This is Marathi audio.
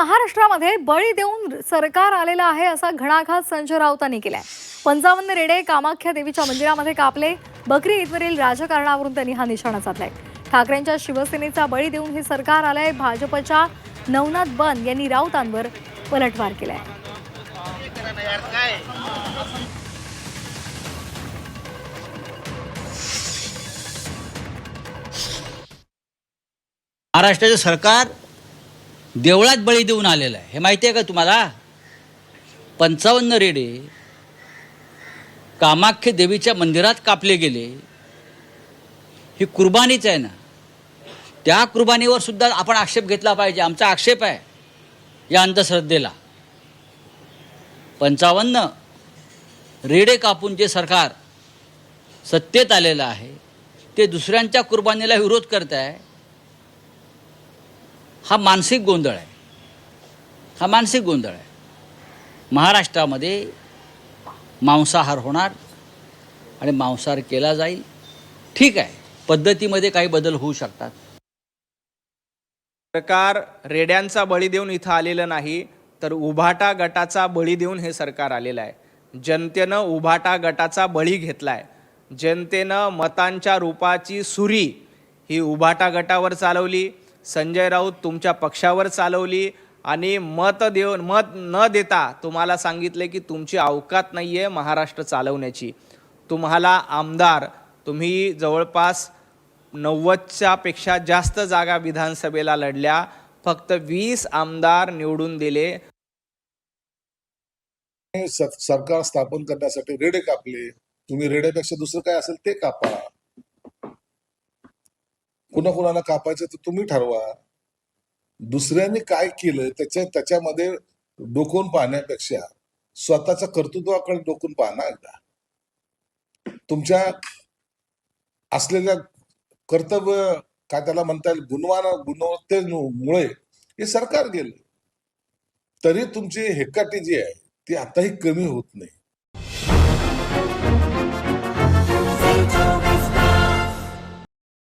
महाराष्ट्रामध्ये बळी देऊन सरकार आलेलं आहे असा घणाघात संजय राऊतांनी केलाय। 55 रेडे कामाख्या देवीच्या मंदिरामध्ये कापले। बकरी ईदवरील राजकारणावरून त्यांनी हा निशाणा साधलाय। ठाकरेंच्या शिवसेनेचा बळी देऊन हे सरकार आलंय। भाजपच्या नवनाथ बन यांनी राऊतांवर पलटवार केलाय। महाराष्ट्राचं सरकार देवळात बळी देऊन आलेलं आहे, हे माहिती आहे का तुम्हाला? 55 रेडे कामाख्या देवीच्या मंदिरात कापले गेले, ही कुर्बानीच आहे ना। त्या कुर्बानीवर सुद्धा आपण आक्षेप घेतला पाहिजे। आमचा आक्षेप आहे या अंधश्रद्धेला। 55 रेडे कापून जे सरकार सत्तेत आलेलं आहे ते दुसऱ्यांच्या कुर्बानीला विरोध करत आहे। हा मानसिक गोंधळ आहे, हा मानसिक गोंधळ आहे। महाराष्ट्रामध्ये मांसाहार होणार आणि मांसाहार केला जाईल, ठीक आहे, पद्धतीमध्ये काही बदल होऊ शकतात। सरकार रेड्यांचा बळी देऊन इथं आलेलं नाही, तर उभाटा गटाचा बळी देऊन हे सरकार आलेलं आहे। जनतेनं उभाटा गटाचा बळी घेतलाय। जनतेनं मतांच्या रूपाची सुरी ही उभाटा गटावर चालवली, संजय राऊत तुमच्या पक्षावर चालवली आणि मत न देता तुम्हाला सांगितले की तुमची अवकात नाही आहे महाराष्ट्र चालवण्याची। तुम्हाला आमदार, तुम्ही जवळपास 90च्या पेक्षा जास्त जागा विधानसभेला लढल्या, फक्त 20 आमदार निवडून दिले। सरकार स्थापन करण्यासाठी रेडे कापले। तुम्ही रेड्यापेक्षा दुसरं काय असेल ते कापा। कुणाला कापायचं तर तुम्ही ठरवा। दुसऱ्यांनी काय केलं त्याच्यामध्ये डोकून पाहण्यापेक्षा स्वतःच्या कर्तृत्वाकडे डोकून पाहणं एकदा। तुमच्या असलेल्या कर्तव्य काय त्याला म्हणता येईल गुणवत्तेमुळे हे सरकार गेलं, तरी तुमची हेकाटी जी आहे ती आताही कमी होत नाही।